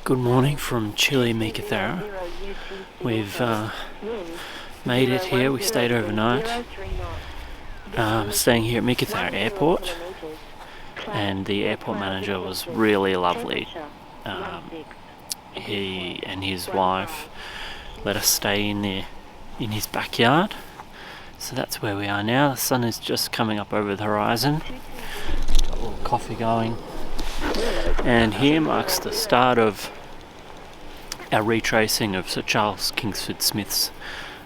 Good morning from chilly Meekatharra. We've made it here. We stayed overnight. Staying here at Meekatharra Airport, and the airport manager was really lovely. He and his wife let us stay in his backyard. So that's where we are now. The sun is just coming up over the horizon. Got a little coffee going. And here marks the start of our retracing of Sir Charles Kingsford Smith's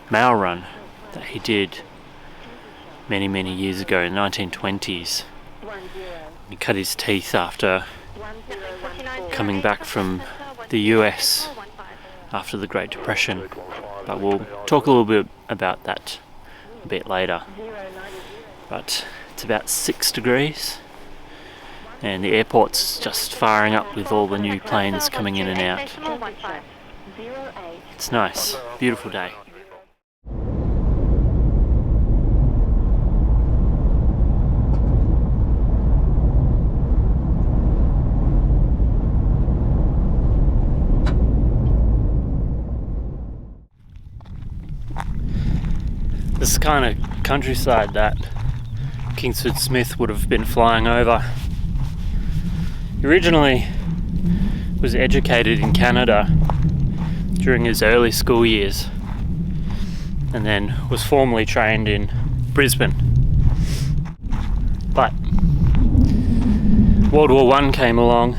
mail run that he did many years ago in the 1920s. He cut his teeth after coming back from the US after the Great Depression, but we'll talk a little bit about that a bit later. But it's about 6 degrees and the airport's just firing up with all the new planes coming in and out. It's nice, beautiful day. This is the kind of countryside that Kingsford Smith would have been flying over. He originally was educated in Canada during his early school years, and then was formally trained in Brisbane. But World War I came along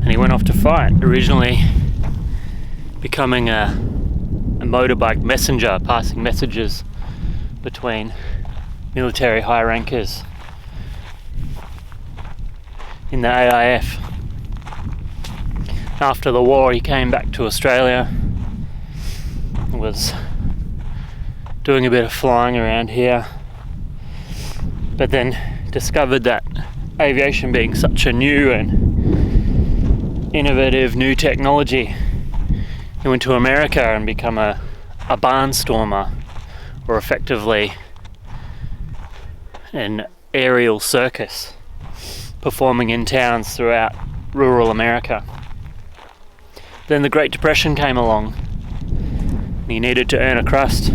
and he went off to fight, originally becoming a motorbike messenger, passing messages between military high rankers in the AIF. After the war, he came back to Australia, was doing a bit of flying around here, but then discovered that aviation being such a new and innovative new technology, he went to America and become a barnstormer, or effectively an aerial circus, performing in towns throughout rural America. Then the Great Depression came along and he needed to earn a crust.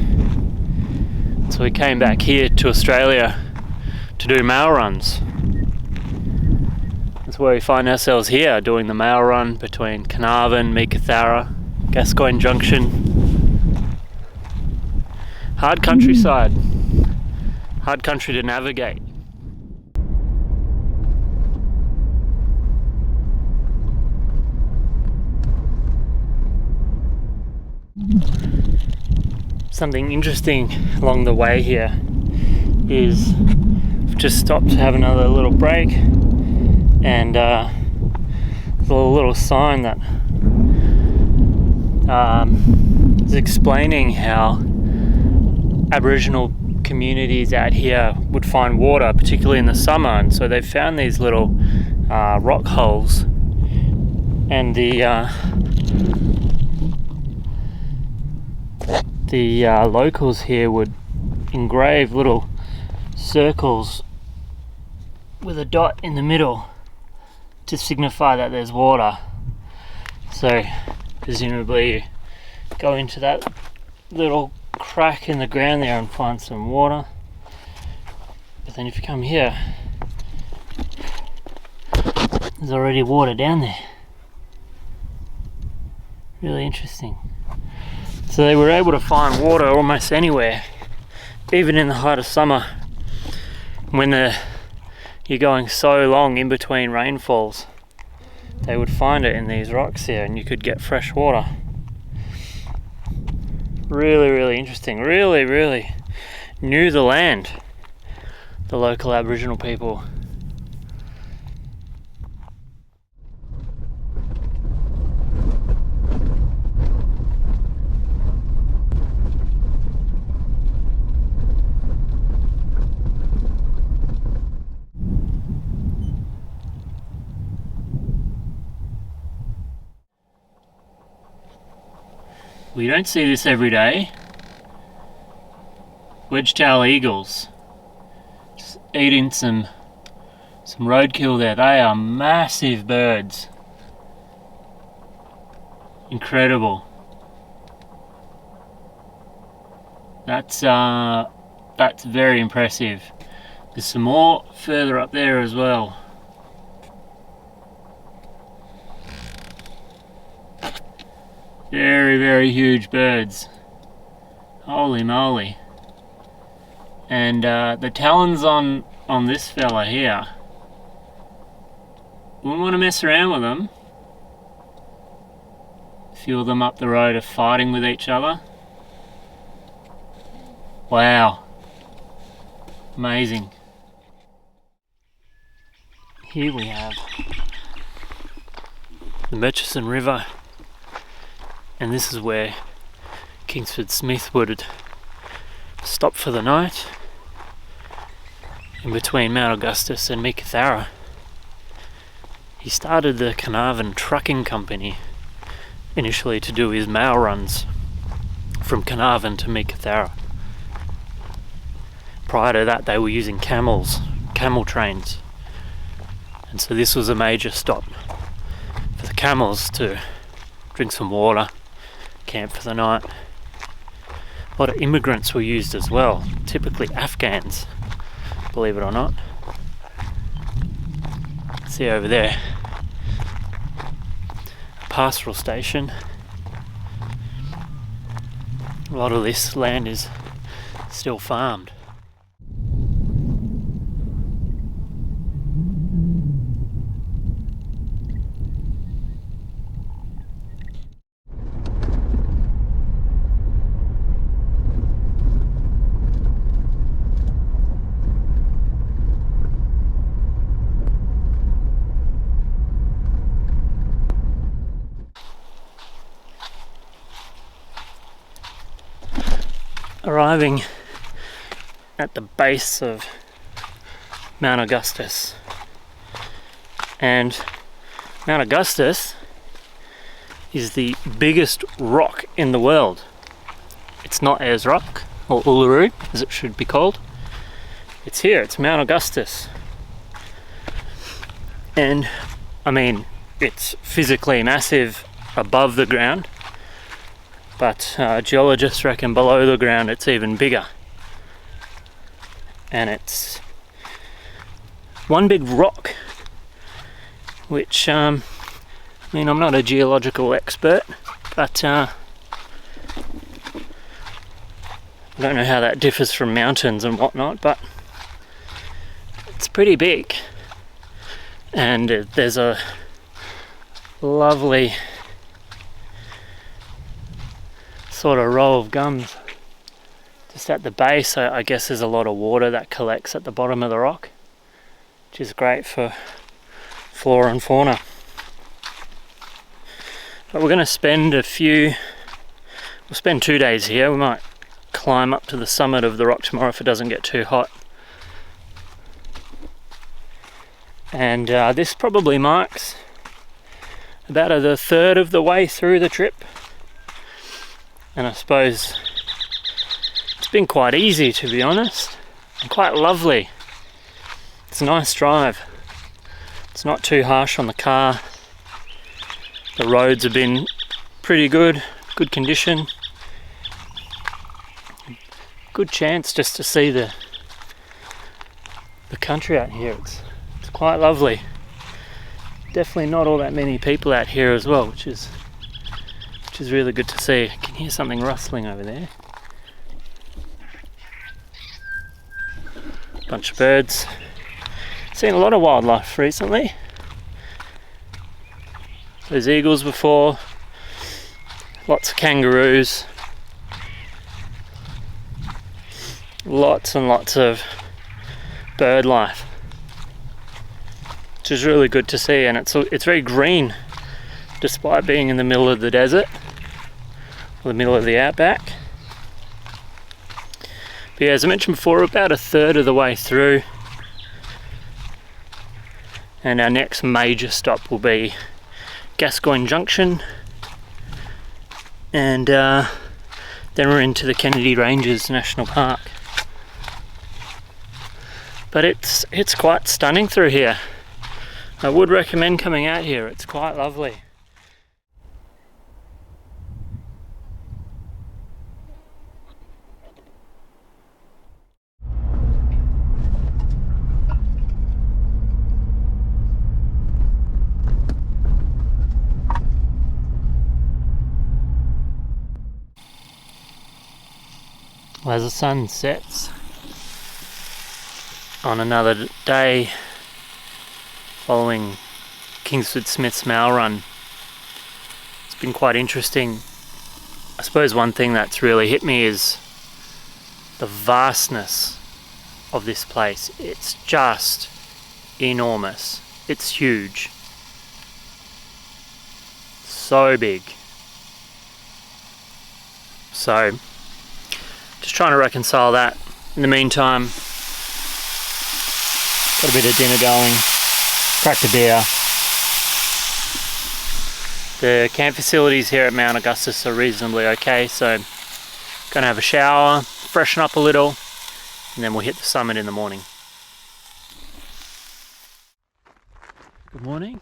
So he came back here to Australia to do mail runs. That's where we find ourselves here, doing the mail run between Carnarvon, Meekatharra, Gascoyne Junction. Hard countryside, hard country to navigate. Something interesting along the way here is we've just stopped to have another little break, and there's a little sign that is explaining how Aboriginal communities out here would find water, particularly in the summer, and so they've found these little rock holes, and the locals here would engrave little circles with a dot in the middle to signify that there's water. So presumably you go into that little crack in the ground there and find some water, but then if you come here, there's already water down there. Really interesting. So they were able to find water almost anywhere, even in the height of summer, when you're going so long in between rainfalls. They would find it in these rocks here, and you could get fresh water. Really interesting. Really knew the land, the local Aboriginal people. We don't see this every day. Wedge-tail eagles just eating some roadkill there. They are massive birds. Incredible. That's very impressive. There's some more further up there as well. Very, very huge birds. Holy moly. And the talons on this fella here, wouldn't want to mess around with them. A few of them up the road are fighting with each other. Wow. Amazing. Here we have the Murchison River, and this is where Kingsford Smith would stop for the night, in between Mt Augustus and Meekatharra. He started the Carnarvon Trucking Company initially to do his mail runs from Carnarvon to Meekatharra. Prior to that, they were using camel trains, and so this was a major stop for the camels to drink some water, camp for the night. A lot of immigrants were used as well, typically Afghans, believe it or not. See over there, a pastoral station. A lot of this land is still farmed. Arriving at the base of Mt Augustus, and Mt Augustus is the biggest rock in the world. It's not Ayers Rock or Uluru as it should be called. It's here, it's Mt Augustus, and I mean it's physically massive above the ground, but geologists reckon below the ground it's even bigger. And it's one big rock, which, I mean, I'm not a geological expert, but I don't know how that differs from mountains and whatnot, but it's pretty big. And there's a lovely sort of row of gums just at the base. I guess there's a lot of water that collects at the bottom of the rock, which is great for flora and fauna. But we're going to spend we'll spend 2 days here. We might climb up to the summit of the rock tomorrow if it doesn't get too hot. And this probably marks about a third of the way through the trip. And I suppose it's been quite easy, to be honest, and quite lovely. It's a nice drive. It's not too harsh on the car. The roads have been pretty good condition. Good chance just to see the country out here. It's quite lovely. Definitely not all that many people out here as well, which is really good to see. I can hear something rustling over there. Bunch of birds. Seen a lot of wildlife recently. There's eagles before, lots of kangaroos, lots and lots of bird life, which is really good to see. And it's very green despite being in the middle of the desert, or the middle of the outback. But yeah, as I mentioned before, about a third of the way through, and our next major stop will be Gascoyne Junction, and then we're into the Kennedy Ranges National Park. But it's quite stunning through here. I would recommend coming out here. It's quite lovely. Well, as the sun sets on another day following Kingsford Smith's mail run, it's been quite interesting. I suppose one thing that's really hit me is the vastness of this place. It's just enormous. It's huge. So big. So, just trying to reconcile that. In the meantime, got a bit of dinner going, cracked a beer. The camp facilities here at Mt Augustus are reasonably okay, so gonna have a shower, freshen up a little, and then we'll hit the summit in the morning. Good morning.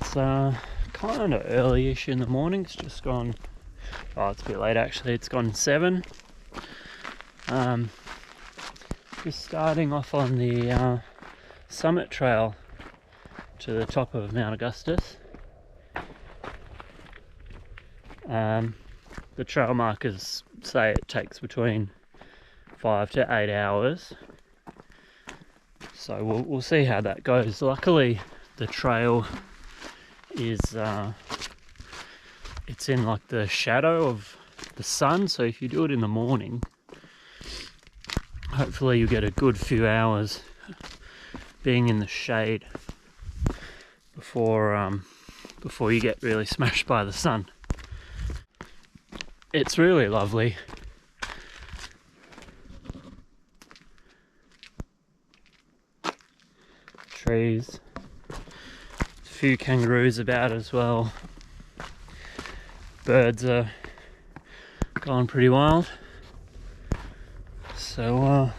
It's kind of early-ish in the morning. It's just gone, oh, it's a bit late actually, it's gone 7. Just starting off on the summit trail to the top of Mt Augustus. The trail markers say it takes between 5 to 8 hours, so we'll see how that goes. Luckily the trail is it's in like the shadow of the sun, so if you do it in the morning, hopefully you get a good few hours being in the shade before you get really smashed by the sun. It's really lovely. Trees. A few kangaroos about as well. Birds are going pretty wild. So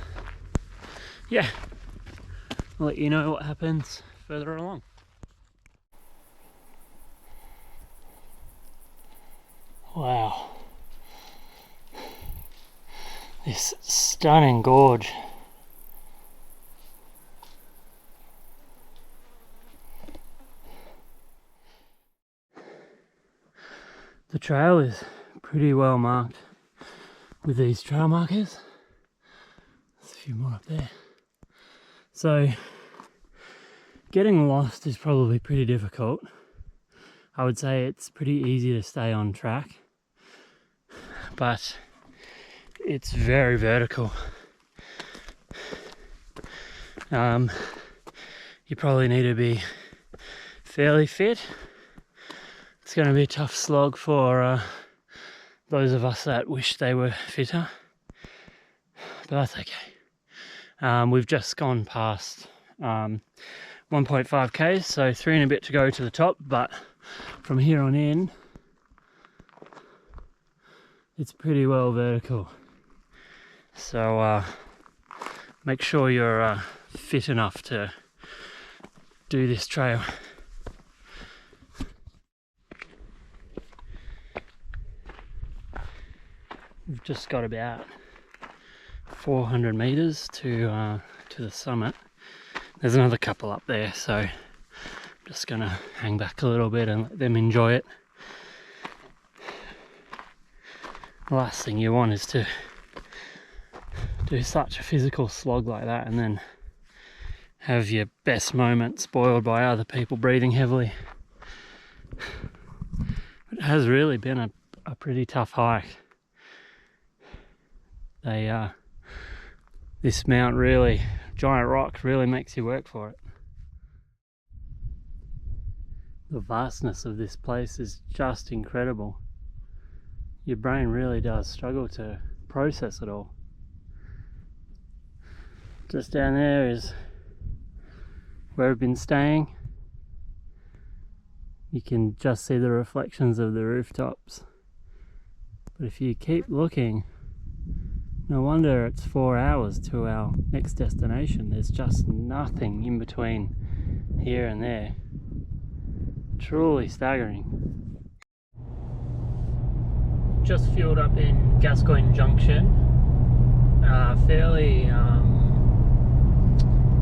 yeah, I'll let you know what happens further along. Wow, this stunning gorge. The trail is pretty well marked with these trail markers. There's a few more up there. So getting lost is probably pretty difficult. I would say it's pretty easy to stay on track, but it's very vertical. You probably need to be fairly fit. It's going to be a tough slog for those of us that wish they were fitter, but that's okay. We've just gone past 1.5k, so 3 and a bit to go to the top, but from here on in it's pretty well vertical, so make sure you're fit enough to do this trail. We've just got about 400 meters to the summit. There's another couple up there, so I'm just gonna hang back a little bit and let them enjoy it. The last thing you want is to do such a physical slog like that and then have your best moment spoiled by other people breathing heavily. It has really been a pretty tough hike. This mount really, giant rock really makes you work for it. The vastness of this place is just incredible. Your brain really does struggle to process it all. Just down there is where I've been staying. You can just see the reflections of the rooftops. But if you keep looking, no wonder it's 4 hours to our next destination. There's just nothing in between here and there. Truly staggering. Just fueled up in Gascoyne Junction. Fairly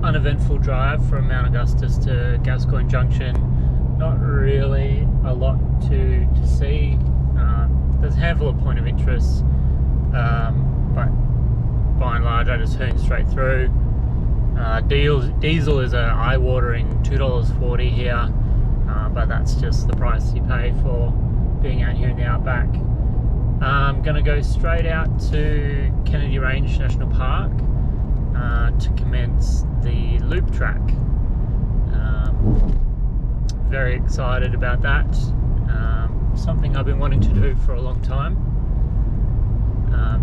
uneventful drive from Mt Augustus to Gascoyne Junction. Not really a lot to see. there's a handful of point of interest, but by and large I just turned straight through. Diesel is a eye-watering $2.40 here, but that's just the price you pay for being out here in the outback. I'm going to go straight out to Kennedy Range National Park to commence the loop track. Very excited about that. Something I've been wanting to do for a long time.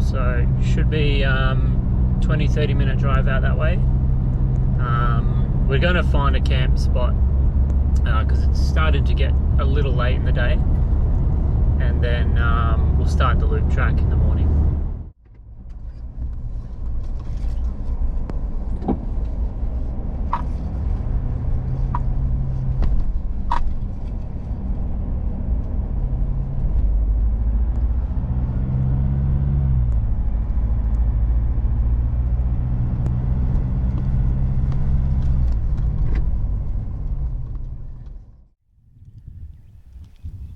So should be 20-30 minute drive out that way. We're going to find a camp spot because it's starting to get a little late in the day, and then we'll start the loop track in the morning.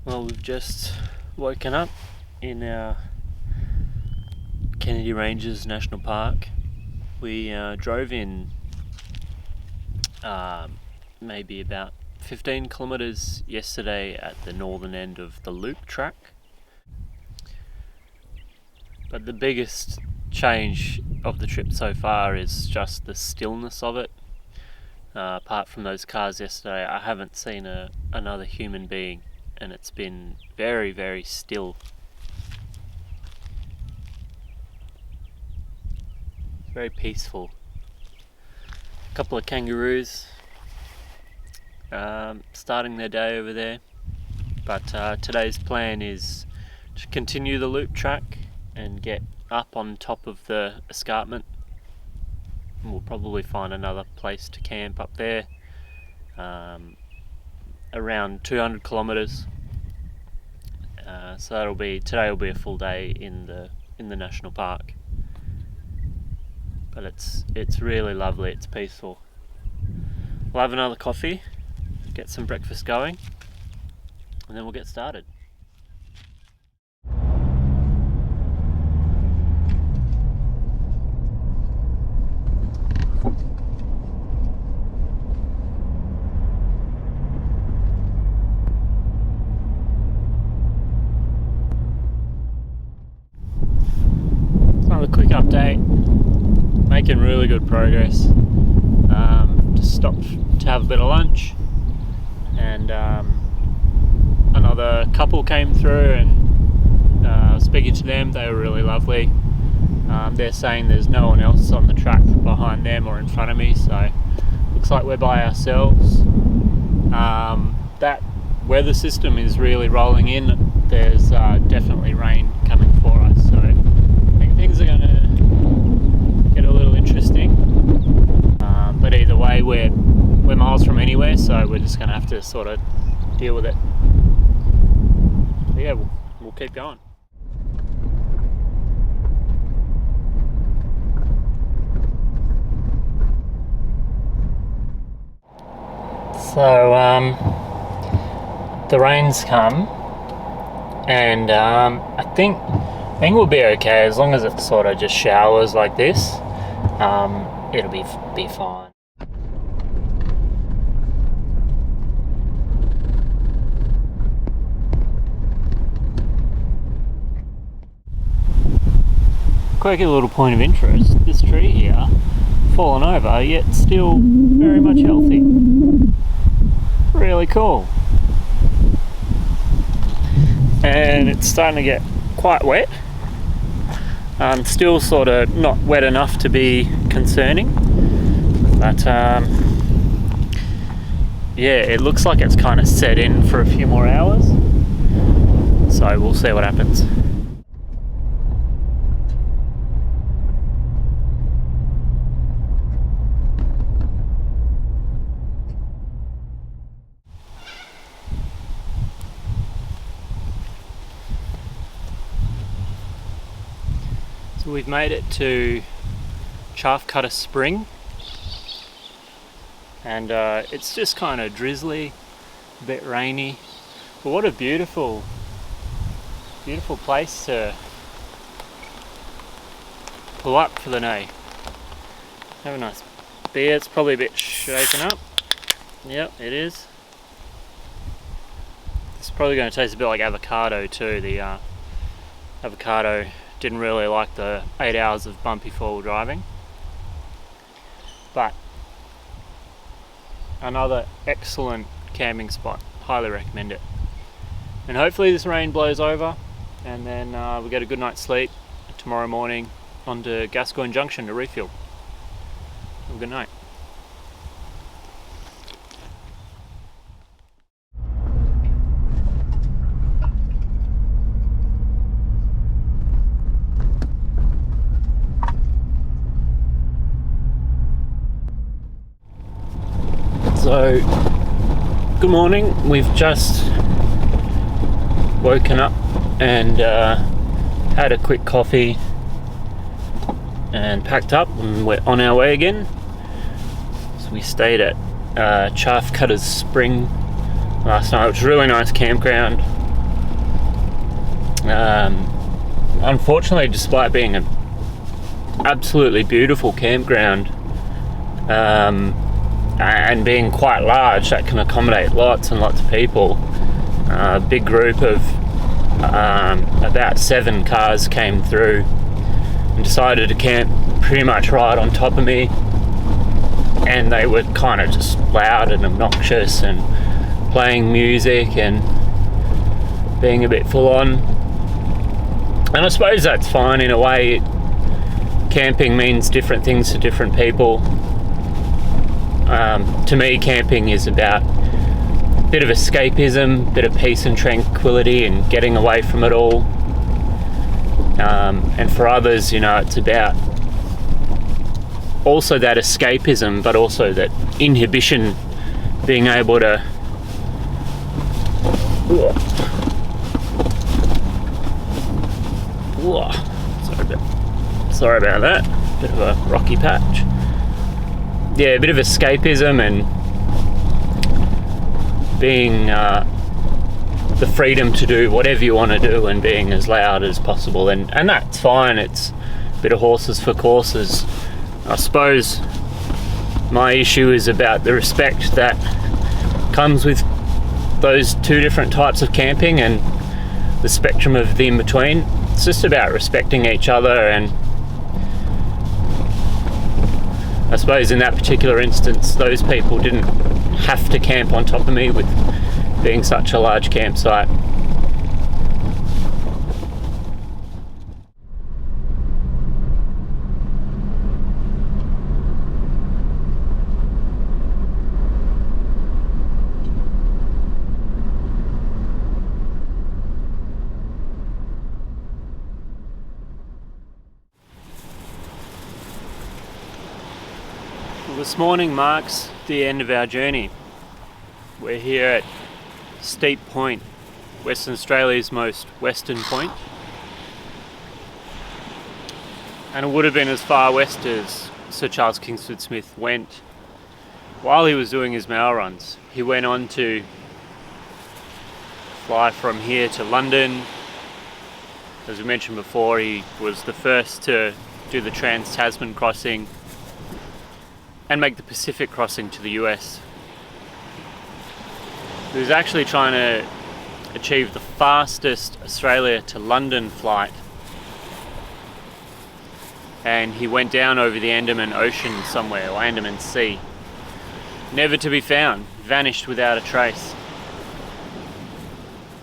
Well, we've just woken up in our Kennedy Ranges National Park. We drove in maybe about 15 kilometres yesterday at the northern end of the loop track. But the biggest change of the trip so far is just the stillness of it. Apart from those cars yesterday, I haven't seen another human being, and it's been very, very still. Very peaceful. A couple of kangaroos starting their day over there, but today's plan is to continue the loop track and get up on top of the escarpment. And we'll probably find another place to camp up there. Around 200 kilometres. So today will be a full day in the national park. But it's really lovely. It's peaceful. We'll have another coffee, get some breakfast going, and then we'll get started. Another quick update. Making really good progress. Just stopped to have a bit of lunch, and another couple came through, and speaking to them, they were really lovely. They're saying there's no one else on the track behind them or in front of me, so looks like we're by ourselves. That weather system is really rolling in. There's definitely rain coming for us, so I think things are going to get a little interesting. But either way, we're miles from anywhere, so we're just going to have to sort of deal with it. But yeah, we'll keep going. So the rain's come, and I think we'll be okay as long as it sort of just showers like this. It'll be fine. Quirky little point of interest, this tree here, fallen over, yet still very much healthy. Really cool. And it's starting to get quite wet. Still sort of not wet enough to be concerning, but yeah, it looks like it's kind of set in for a few more hours, so we'll see what happens. So we've made it to Chaff Cutter Spring, and it's just kind of drizzly, a bit rainy, but what a beautiful Beautiful place to pull up for the day. Have a nice beer. It's probably a bit shaken up. Yep, it is. It's probably going to taste a bit like avocado too. The avocado didn't really like the 8 hours of bumpy four-wheel driving. But another excellent camping spot. Highly recommend it. And hopefully this rain blows over and then we get a good night's sleep. Tomorrow morning on to Gascoyne Junction to refuel. Have a good night. So, good morning. We've just woken up and had a quick coffee and packed up, and we're on our way again. So we stayed at Chaff Cutters Spring last night, which was a really nice campground. Unfortunately, despite being an absolutely beautiful campground, and being quite large, that can accommodate lots and lots of people. A big group of about 7 cars came through and decided to camp pretty much right on top of me, and they were kind of just loud and obnoxious and playing music and being a bit full on. And I suppose that's fine in a way. Camping means different things to different people. To me, camping is about a bit of escapism, a bit of peace and tranquility and getting away from it all. And for others, you know, it's about also that escapism, but also that inhibition, being able to sorry about that, bit of a rocky patch. Yeah, a bit of escapism and being the freedom to do whatever you want to do and being as loud as possible, and that's fine. It's a bit of horses for courses. I suppose my issue is about the respect that comes with those two different types of camping and the spectrum of the in-between. It's just about respecting each other, and I suppose in that particular instance, those people didn't have to camp on top of me with being such a large campsite. This morning marks the end of our journey. We're here at Steep Point, Western Australia's most western point. And it would have been as far west as Sir Charles Kingsford Smith went while he was doing his mail runs. He went on to fly from here to London. As we mentioned before, he was the first to do the Trans-Tasman crossing and make the Pacific crossing to the US. He was actually trying to achieve the fastest Australia to London flight, and he went down over the Andaman Ocean somewhere, or Andaman Sea, never to be found, vanished without a trace.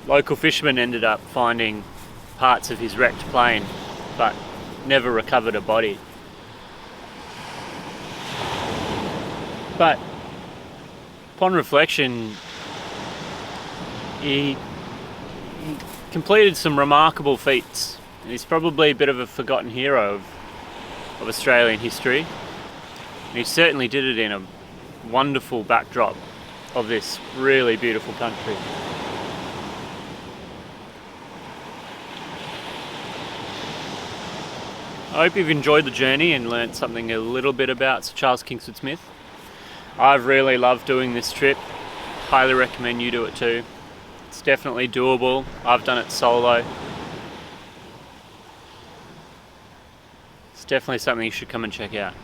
Local fishermen ended up finding parts of his wrecked plane, but never recovered a body. But upon reflection, he completed some remarkable feats. He's probably a bit of a forgotten hero of Australian history. And he certainly did it in a wonderful backdrop of this really beautiful country. I hope you've enjoyed the journey and learnt something a little bit about Sir Charles Kingsford Smith. I've really loved doing this trip. Highly recommend you do it too. It's definitely doable. I've done it solo. definitely something you should come and check out.